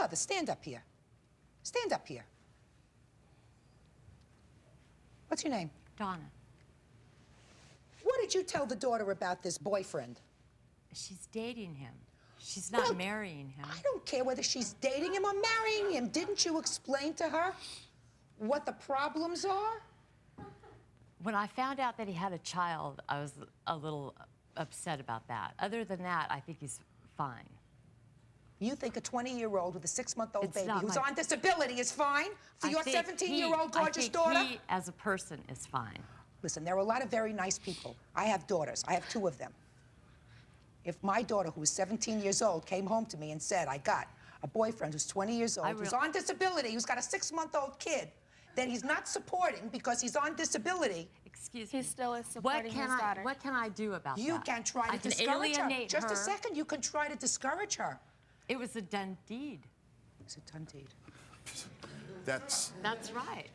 Mother, stand up here. Stand up here. What's your name? Donna. What did you tell the daughter about this boyfriend? She's dating him. She's not marrying him. I don't care whether she's dating him or marrying him. Didn't you explain to her what the problems are? When I found out that he had a child, I was a little upset about that. Other than that, I think he's fine. You think a 20-year-old with a 6-month-old It's baby not who's my- on disability is fine for your 17-year-old gorgeous daughter? I think he, as a person, is fine. Listen, there are a lot of very nice people. I have daughters. I have 2 of them. If my daughter, who was 17 years old, came home to me and said, I got a boyfriend who's 20 years old, who's on disability, who's got a 6-month-old kid, that he's not supporting because he's on disability. Excuse me. He still is supporting his daughter. What can I do about that? You can try to discourage her. Just a second, you can try to discourage her. It was a done deed. It's a done deed. That's right.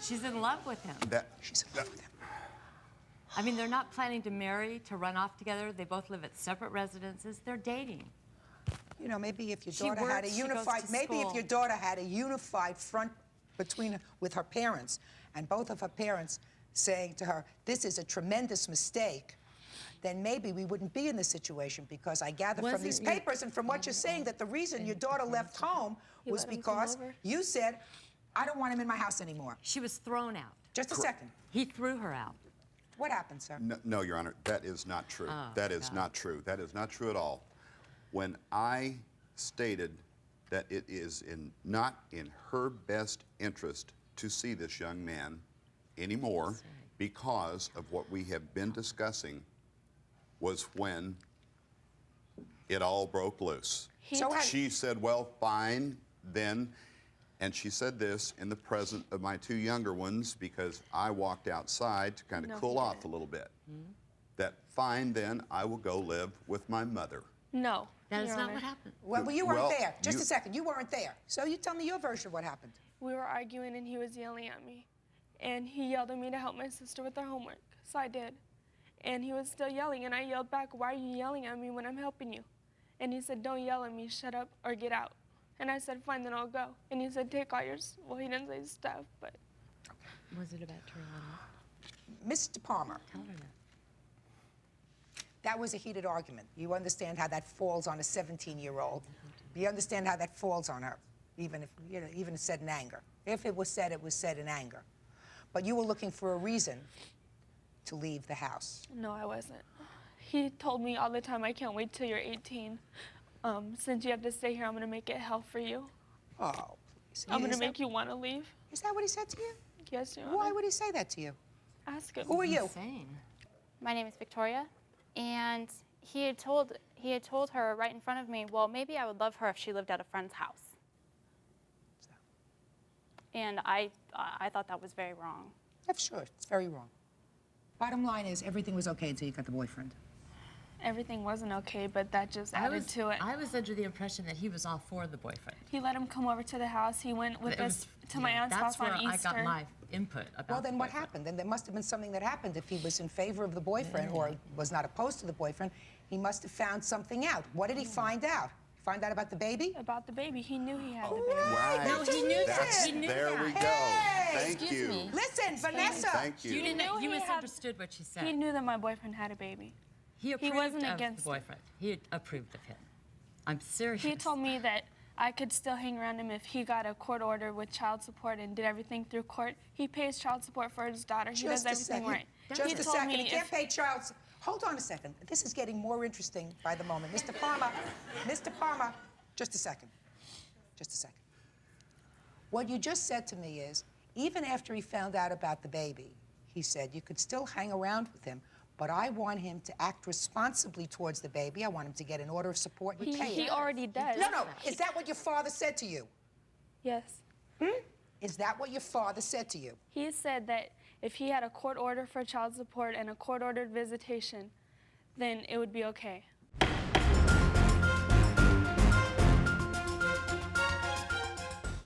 She's in love with him. She's in love with him. I mean, they're not planning to marry, to run off together. They both live at separate residences. They're dating. You know, maybe if your daughter had a unified, if your daughter had a unified front with her parents, and both of her parents saying to her, this is a tremendous mistake, then maybe we wouldn't be in this situation, because I gather from these papers and from what you're saying that the reason your daughter left home was because you said, I don't want him in my house anymore. She was thrown out. Just a second. He threw her out. What happened, sir? no, Your Honor, that is not true. Oh, that is not true. That is not true at all. When I stated that it is not in her best interest to see this young man anymore because of what we have been discussing, was when it all broke loose. She said, well, fine, then. And she said this in the presence of my 2 younger ones, because I walked outside to kind of cool off a little bit. That fine, then, I will go live with my mother. No. That is not what happened. Well, you weren't there. Just a second. You weren't there. So you tell me your version of what happened. We were arguing and he was yelling at me. And he yelled at me to help my sister with her homework. So I did. And he was still yelling, and I yelled back, why are you yelling at me when I'm helping you? And he said, don't yell at me, shut up or get out. And I said, fine, then I'll go. And he said, take all your, well, he didn't say stuff, but. Was it about Toronto? Mr. Palmer. Tell her that. That was a heated argument. You understand how that falls on a 17-year-old. You understand how that falls on her, even if, you know, even said in anger. If it was said in anger. But you were looking for a reason to leave the house. No, I wasn't. He told me all the time, I can't wait till you're 18. Since you have to stay here, I'm gonna make it hell for you. Oh, please. I'm gonna make you want to leave. Is that what he said to you? Yes, Your Honor. Why would he say that to you? Ask him. Who are you? Insane. My name is Victoria, and he had told her right in front of me, well, maybe I would love her if she lived at a friend's house. And I thought that was very wrong. I'm sure, it's very wrong. Bottom line is, everything was okay until you got the boyfriend. Everything wasn't okay, but that just added to it. I was under the impression that he was all for the boyfriend. He let him come over to the house. He went with us to my aunt's house on Easter. That's where I got my input about Well, then what happened? Then there must have been something that happened. If he was in favor of the boyfriend or was not opposed to the boyfriend, he must have found something out. What did he find out? Find out about the baby? About the baby. He knew he had the baby. Right. No, he knew that. He knew there that. we go. Hey! Thank you. me. Listen, Vanessa. Thank you. You didn't. knew You he had- misunderstood what she said. He knew that my boyfriend had a baby. He approved wasn't of against the it. boyfriend. He approved of him. I'm serious. He told me that I could still hang around him if he got a court order with child support and did everything through court. He pays child support for his daughter. He does everything right. Just He a told second. me He can't if- pay child support. Hold on a second. This is getting more interesting by the moment. Mr. Palmer, Mr. Palmer, just a second. Just a second. What you just said to me is, even after he found out about the baby, he said, you could still hang around with him, but I want him to act responsibly towards the baby. I want him to get an order of support and pay He it. already does. No. Is that what your father said to you? Yes. Is that what your father said to you? He said that if he had a court order for child support and a court-ordered visitation, then it would be okay.